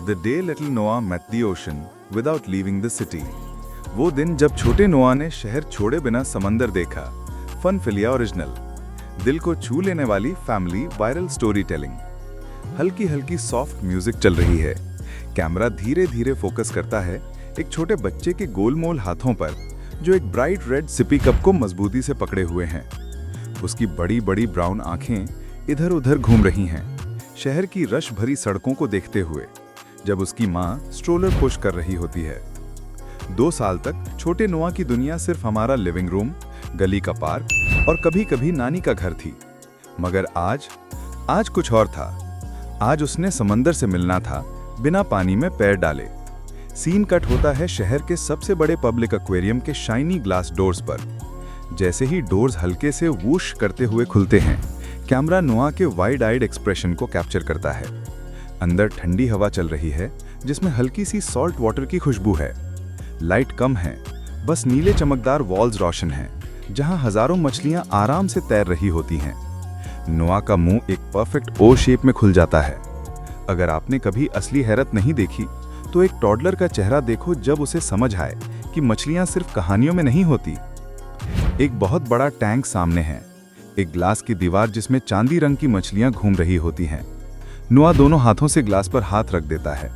The day little Noah met the ocean without leaving the city. वो दिन जब छोटे नोआ ने शहर छोड़े बिना समंदर देखा। फन फिलिया ओरिजिनल, दिल को छू लेने वाली फैमिली वायरल स्टोरी टेलिंग। हल्की हल्की सॉफ्ट म्यूजिक चल रही है। कैमरा धीरे धीरे फोकस करता है एक छोटे बच्चे के गोलमोल हाथों पर, जो एक ब्राइट रेड सिपी कप को मजबूती से पकड़े हुए हैं। उसकी बड़ी बड़ी ब्राउन आंखें इधर उधर घूम रही हैं, शहर की रश भरी सड़कों को देखते हुए, जब उसकी माँ स्ट्रोलर पुश कर रही होती है। 2 साल तक छोटे नोआ की दुनिया सिर्फ हमारा लिविंग रूम, गली का पार्क और कभी कभी नानी का घर थी। मगर आज कुछ और था। आज उसने समंदर से मिलना था, बिना पानी में पैर डाले। सीन कट होता है शहर के सबसे बड़े पब्लिक एक्वेरियम के शाइनी ग्लास डोर्स पर। जैसे ही डोर्स हल्के से वूश करते हुए खुलते हैं, कैमरा नोआ के वाइड आइड एक्सप्रेशन को कैप्चर करता है। अंदर ठंडी हवा चल रही है, जिसमें हल्की सी सॉल्ट वाटर की खुशबू है। लाइट कम है, बस नीले चमकदार वॉल्स रोशन हैं, जहां हजारों मछलियां आराम से तैर रही होती हैं। नोआ का मुंह एक परफेक्ट ओ शेप में खुल जाता है। अगर आपने कभी असली हैरत नहीं देखी, तो एक टॉडलर का चेहरा देखो जब उसे समझ आए कि मछलियां सिर्फ कहानियों में नहीं होती। एक बहुत बड़ा टैंक सामने है, एक ग्लास की दीवार जिसमें चांदी रंग की मछलियां घूम रही होती हैं। नोआ दोनों हाथों से ग्लास पर हाथ रख देता है,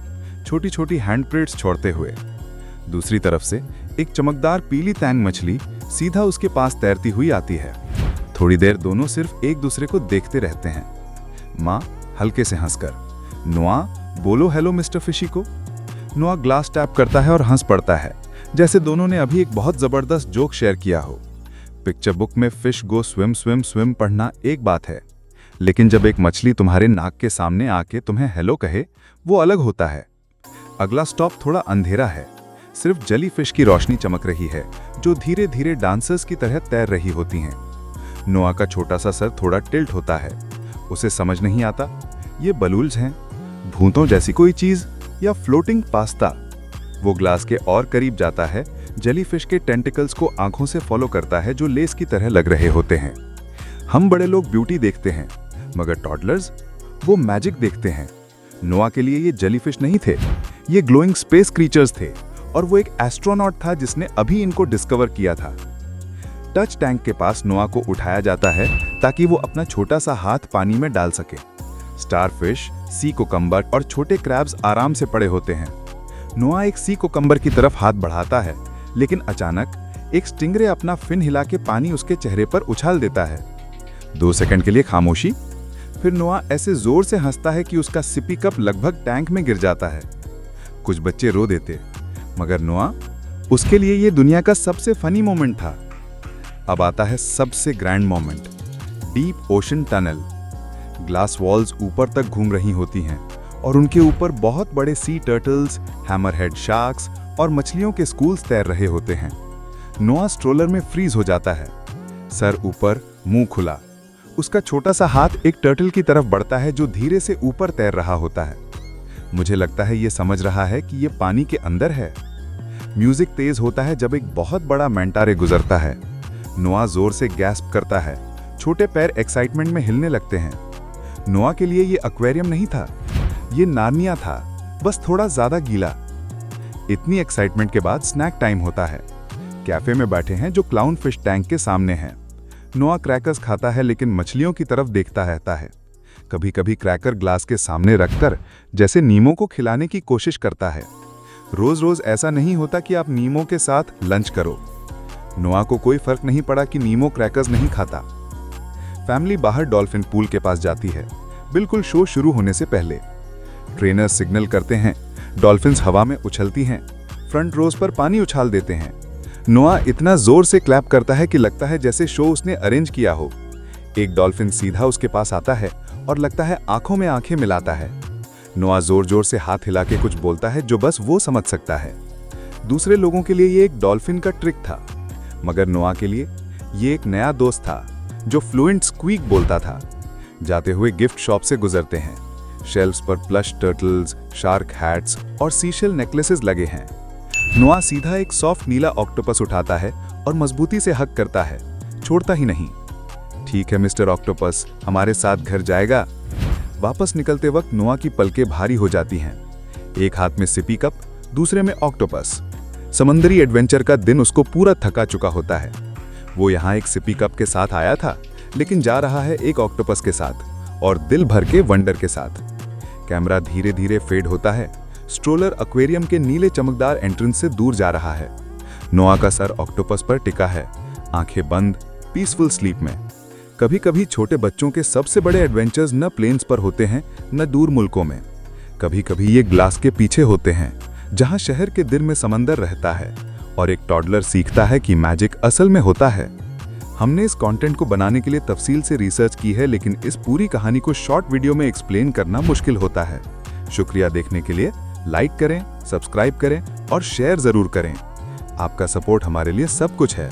छोटी छोटी हैंड प्रिंट्स छोड़ते हुए। दूसरी तरफ से एक चमकदार पीली तैंग मछली सीधा उसके पास तैरती हुई आती है। थोड़ी देर दोनों सिर्फ एक दूसरे को देखते रहते हैं। माँ हल्के से हंसकर, नोआ बोलो हेलो मिस्टर फिशी को। नोआ ग्लास टैप करता है और हंस पड़ता है, जैसे दोनों ने अभी एक बहुत जबरदस्त जोक शेयर किया हो। पिक्चर बुक में फिश गो स्विम स्विम स्विम पढ़ना एक बात है, लेकिन जब एक मछली तुम्हारे नाक के सामने आके तुम्हें हेलो कहे, वो अलग होता है। अगला स्टॉप थोड़ा अंधेरा है, सिर्फ जली फिश की रोशनी चमक रही है, जो धीरे धीरे डांसर्स की तरह तैर रही होती हैं। नोआ का छोटा सा सर थोड़ा टिल्ट होता है। उसे समझ नहीं आता, ये बलून्स हैं, भूतों जैसी कोई चीज, या फ्लोटिंग पास्ता। वो ग्लास के और करीब जाता है, जेलीफिश के टेंटिकल्स को आंखों से फॉलो करता है, जो लेस की तरह लग रहे होते हैं। हम बड़े लोग ब्यूटी देखते हैं, मगर टॉडलर्स वो मैजिक देखते हैं। नोआ के लिए ये जेलीफिश नहीं थे, ये ग्लोइंग स्पेस क्रीचर्स थे, और वो एक एस्ट्रोनॉट था जिसने अभी इनको डिस्कवर किया था। टच टैंक के पास नोआ को उठाया जाता है ताकि वो अपना छोटा सा हाथ पानी में डाल सके। स्टारफिश, सी कोकम्बर और छोटे क्रैब्स आराम से पड़े होते हैं। नोआ एक सी कोकम्बर की तरफ हाथ बढ़ाता है, लेकिन अचानक एक स्टिंगरे अपना फिन हिला के पानी उसके चेहरे पर उछाल देता है। 2 सेकंड के लिए खामोशी, फिर नोआ ऐसे जोर से हंसता है कि उसका सिपी कप लगभग टैंक में गिर जाता है। कुछ बच्चे रो देते, मगर नोआ, उसके लिए ये दुनिया का सबसे फनी मोमेंट था। अब आता है सबसे grand moment, deep ocean tunnel. Glass walls ऊपर तक घूम रही होती हैं, और उनके ऊपर बहुत बड़े सी टर्टल्स, हैमरहेड शार्क्स और मछलियों के स्कूल्स तैर रहे होते हैं। नोआ स्ट्रोलर में फ्रीज हो जाता है, सर ऊपर, मुंह खुला। उसका छोटा सा हाथ एक टर्टल की तरफ बढ़ता है, जो धीरे से ऊपर तैर रहा होता है। मुझे लगता है ये समझ रहा है कि ये पानी के अंदर है। म्यूजिक तेज होता है जब एक बहुत बड़ा मेंटारे गुजरता है। नोआ जोर से गैस्प करता है, छोटे पैर एक्साइटमेंट में हिलने लगते हैं। नोआ के लिए ये एक्वेरियम नहीं था, ये नार्निया था, बस थोड़ा ज्यादा गीला। इतनी एक्साइटमेंट के बाद स्नैक टाइम होता है। कैफे में बैठे हैं जो क्लाउन फिश टैंक के सामने हैं। नोआ क्रैकर्स खाता है, लेकिन मछलियों की तरफ देखता रहता है। कभी कभी क्रैकर ग्लास के सामने रखकर जैसे नीमो को खिलाने की कोशिश करता है। रोज रोज ऐसा नहीं होता कि आप नीमो के साथ लंच करो। नोआ को कोई फर्क नहीं पड़ा कि नीमो क्रैकर्स नहीं खाता। फैमिली बाहर डॉल्फिन पूल के पास जाती है, बिल्कुल शो शुरू होने से पहले। ट्रेनर सिग्नल करते हैं, डॉल्फिन्स हवा में उछलती हैं, फ्रंट रोज पर पानी उछाल देते हैं। नोआ इतना जोर से क्लैप करता है कि लगता है जैसे शो उसने अरेंज किया हो। एक डॉल्फिन सीधा उसके पास आता है और लगता है आंखों में आंखें मिलाता है। नोआ जोर जोर से हाथ हिला के कुछ बोलता है, जो बस वो समझ सकता है। दूसरे लोगों के लिए ये एक डॉल्फिन का ट्रिक था, मगर नोआ के लिए ये एक नया दोस्त था, जो फ्लुएंट स्क्वीक बोलता था। जाते हुए गिफ्ट शॉप से गुजरते हैं। शेल्फ्स पर प्लश टर्टल्स, शार्क हैट्स और सीशेल नेकलेसेस लगे हैं। नोआ सीधा एक सॉफ्ट नीला ऑक्टोपस उठाता है और मजबूती से हग करता है, छोड़ता ही नहीं। ठीक है मिस्टर ऑक्टोपस, हमारे साथ घर जाएगा। वापस निकलते वक्त नोआ की पलकें भारी हो जाती हैं। एक हाथ में सिपी कप, दूसरे में ऑक्टोपस। समंदरी एडवेंचर का दिन उसको पूरा थका चुका होता है। वो यहाँ एक सिपी कप के साथ आया था, लेकिन जा रहा है एक ऑक्टोपस के साथ और दिल भर के वंडर के साथ। कैमरा धीरे धीरे फेड होता है। स्ट्रोलर एक्वेरियम के नीले चमकदार एंट्रेंस से दूर जा रहा है। नोआ का सर ऑक्टोपस पर टिका है, आंखें बंद, पीसफुल स्लीप में। कभी कभी छोटे बच्चों के सबसे बड़े एडवेंचर्स न प्लेन्स पर होते हैं, न दूर मुल्कों में। कभी कभी ये ग्लास के पीछे होते हैं, जहां शहर के दिल में समंदर रहता है और एक टॉडलर सीखता है कि मैजिक असल में होता है। हमने इस कंटेंट को बनाने के लिए तफसील से रिसर्च की है, लेकिन इस पूरी कहानी को शॉर्ट वीडियो में एक्सप्लेन करना मुश्किल होता है। शुक्रिया देखने के लिए। लाइक करें, सब्सक्राइब करें और शेयर जरूर करें। आपका सपोर्ट हमारे लिए सब कुछ है।